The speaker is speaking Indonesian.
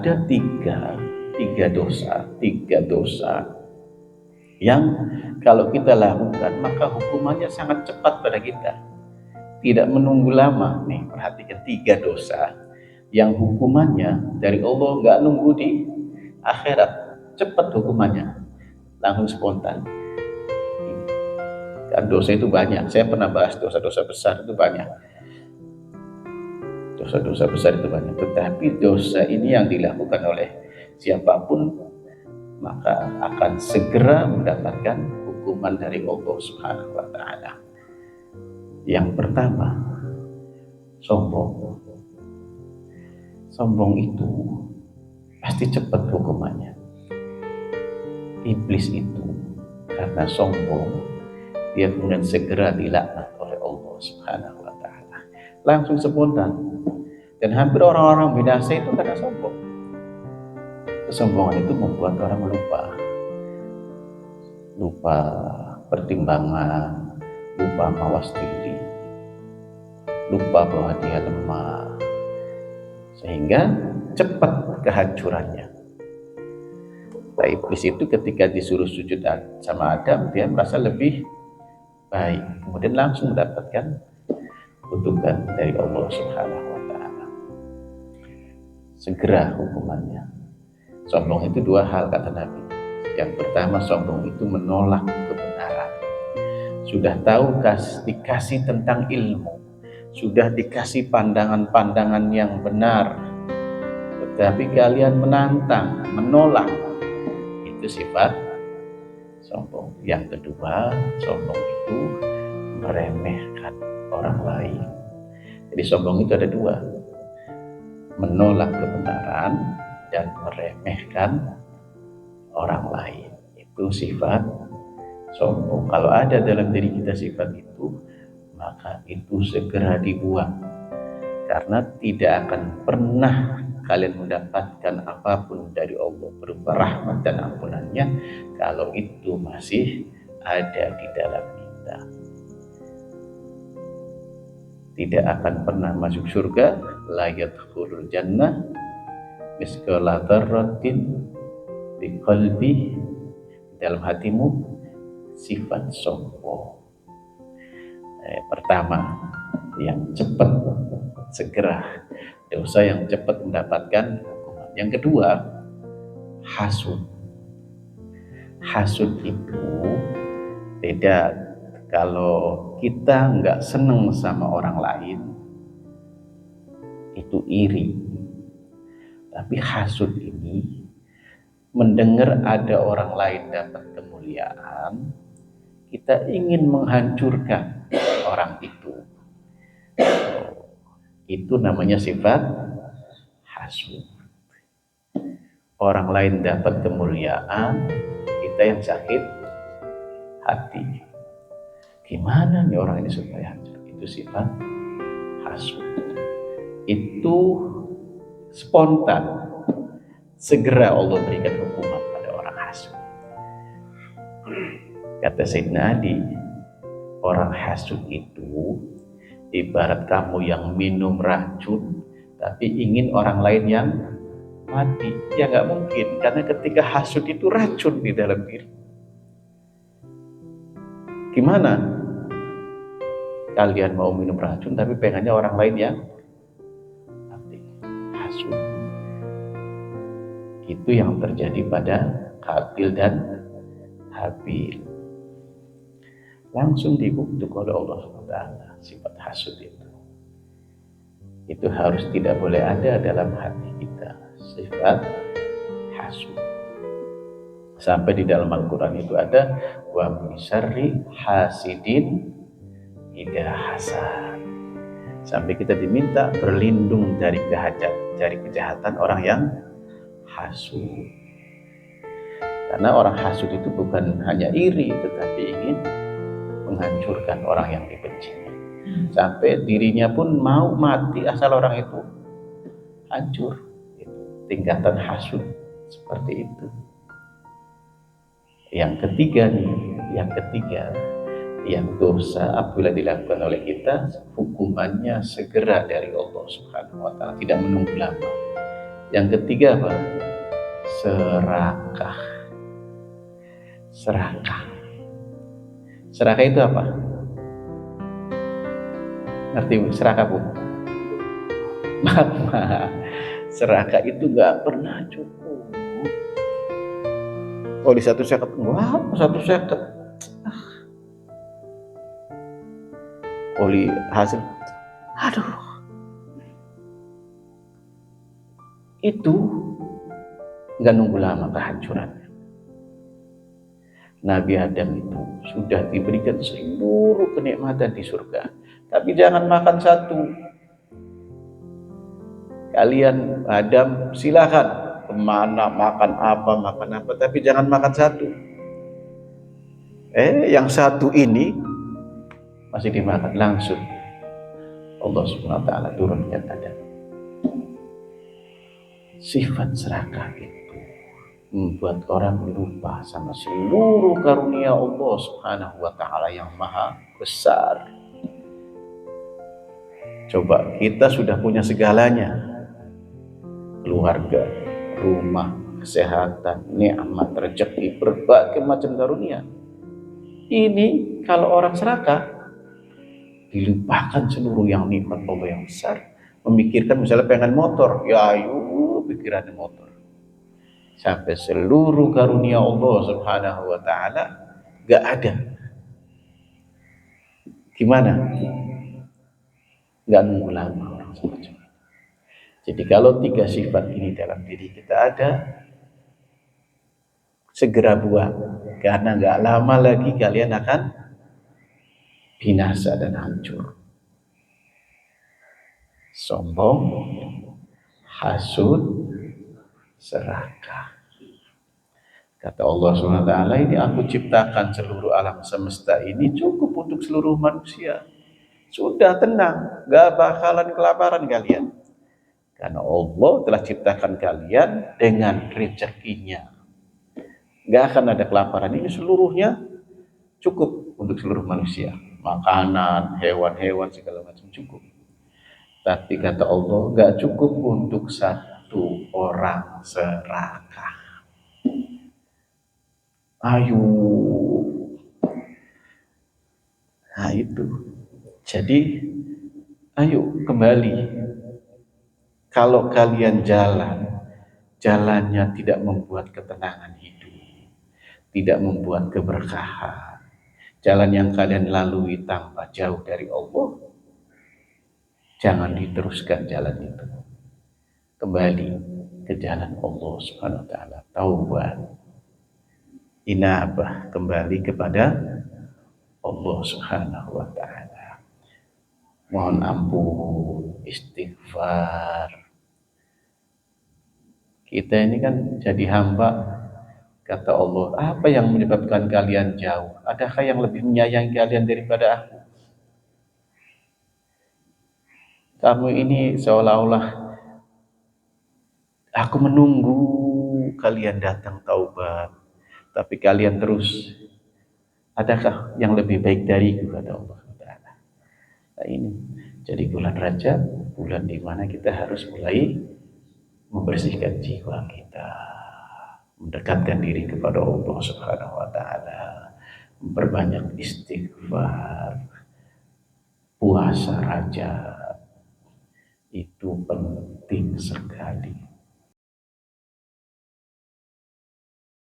ada tiga dosa yang kalau kita lakukan maka hukumannya sangat cepat pada kita, tidak menunggu lama. Nih, perhatikan 3 dosa yang hukumannya dari Allah, nggak nunggu di akhirat, cepat hukumannya, langsung spontan. Dan dosa itu banyak, saya pernah bahas dosa-dosa besar itu banyak. Dosa-dosa besar itu banyak, tetapi dosa ini yang dilakukan oleh siapapun maka akan segera mendapatkan hukuman dari Allah Subhanahu wa Ta'ala. Yang pertama, sombong. Sombong itu pasti cepat hukumannya. Iblis itu karena sombong, dia kemudian segera dilaknat oleh Allah Subhanahu wa Ta'ala. Langsung spontan. Dan hampir orang-orang binasa itu karena sombong. Kesombongan itu membuat orang lupa pertimbangan, lupa mawas diri, lupa bahwa dia lemah, sehingga cepat kehancurannya. Nah, iblis itu ketika disuruh sujud sama Adam, dia merasa lebih baik, kemudian langsung mendapatkan kutukan dari Allah Subhanahu wa Ta'ala. Segera hukumannya. Sombong itu 2 hal kata Nabi. Yang pertama, sombong itu menolak kebenaran. Sudah tahu dikasih tentang ilmu, sudah dikasih pandangan-pandangan yang benar, tetapi kalian menantang, menolak. Itu sifat sombong. Yang kedua, sombong itu meremehkan orang lain. Jadi sombong itu ada 2, menolak kebenaran dan meremehkan orang lain. Itu sifat sombong. Kalau ada dalam diri kita sifat itu, maka itu segera dibuang, karena tidak akan pernah kalian mendapatkan apapun dari Allah berupa rahmat dan ampunannya kalau itu masih ada di dalam kita. Tidak akan pernah masuk surga, la yadkhulul jannah misqala dzarratin di qalbi, dalam hatimu sifat sombong. Pertama, yang cepat segera, dosa yang cepat mendapatkan hukuman. Yang kedua, hasud. Hasud itu beda. Kalau kita nggak seneng sama orang lain, itu iri. Tapi hasud ini mendengar ada orang lain dapat kemuliaan, kita ingin menghancurkan orang itu. Itu namanya sifat hasud. Orang lain dapat kemuliaan, kita yang sakit hati. Gimana nih orang ini supaya hancur? Itu sifat hasud. Itu spontan, segera Allah berikan hukuman pada orang hasud. Kata Sayyidina Ali, orang hasud itu ibarat kamu yang minum racun tapi ingin orang lain yang mati. Ya nggak mungkin, karena ketika hasud itu racun di dalam diri. Gimana kalian mau minum racun tapi pengennya orang lain yang mati? Hasud. Itu yang terjadi pada Qabil dan Habil. Langsung dikutuk oleh Allah SWT sifat hasud itu. Itu harus tidak boleh ada dalam hati kita, sifat hasud. Sampai di dalam Al-Quran itu ada wa min syarri hasidin idza hasad. Sampai kita diminta berlindung dari kejahatan orang yang hasud. Karena orang hasud itu bukan hanya iri, tetapi ingin menghancurkan orang yang dibencinya. Sampai dirinya pun mau mati asal orang itu hancur. Itu tingkatan hasud seperti itu. Yang ketiga, yang dosa apabila dilakukan oleh kita, hukumannya segera dari Allah Subhanahu wa Ta'ala, tidak menunggu lama. Yang ketiga apa? Serakah. Serakah. Serakah itu apa? Ngerti Bu? Serakah Bu? Mama, serakah itu nggak pernah cukup. Oh di 1 seket, wah 1 seket. Oli hasil, aduh, itu nggak nunggu lama kehancurannya. Nabi Adam itu sudah diberikan seluruh kenikmatan di surga, tapi jangan makan satu. Kalian Adam silakan kemana, makan apa, tapi jangan makan satu. Yang satu ini masih dimakan langsung. Allah Subhanahu wa taala turunkan Adam. Sifat serakah itu membuat orang lupa sama seluruh karunia Allah Subhanahu wa taala yang maha besar. Coba kita sudah punya segalanya. Keluarga, rumah, kesehatan, nikmat, rezeki, berbagai macam karunia. Ini kalau orang serakah dilupakan seluruh yang nikmat Allah yang besar. Memikirkan misalnya pengen motor, ya ayo pikirannya motor. Sampai seluruh karunia Allah Subhanahu wa taala gak ada. Gimana? Gak nunggu lama orang semacam itu. Jadi kalau 3 sifat ini dalam diri kita ada, segera buang. Karena gak lama lagi kalian akan binasa dan hancur. Sombong, hasud, serakah. Kata Allah SWT, ini aku ciptakan seluruh alam semesta ini cukup untuk seluruh manusia. Sudah tenang, gak bakalan kelaparan kalian. Karena Allah telah ciptakan kalian dengan rezekinya. Gak akan ada kelaparan, ini seluruhnya cukup untuk seluruh manusia. Makanan, hewan-hewan, segala macam cukup. Tapi kata Allah, gak cukup untuk satu orang serakah. Ayo. Nah itu. Jadi, ayo kembali. Kalau kalian jalannya tidak membuat ketenangan hidup, tidak membuat keberkahan, jalan yang kalian lalui tanpa jauh dari Allah, jangan diteruskan jalan itu. Kembali ke jalan Allah Subhanahu wa taala, taubat, inabah, kembali kepada Allah Subhanahu wa taala. Mohon ampun, istighfar. Kita ini kan jadi hamba, kata Allah, apa yang menyebabkan kalian jauh? Adakah yang lebih menyayangi kalian daripada aku? Kamu ini seolah-olah aku menunggu kalian datang taubat, tapi kalian terus. Adakah yang lebih baik dariku, kata Allah. Nah ini jadi bulan Rajab, bulan di mana kita harus mulai membersihkan jiwa kita, mendekatkan diri kepada Allah Subhanahu wa taala, memperbanyak istighfar, puasa Rajab itu penting sekali.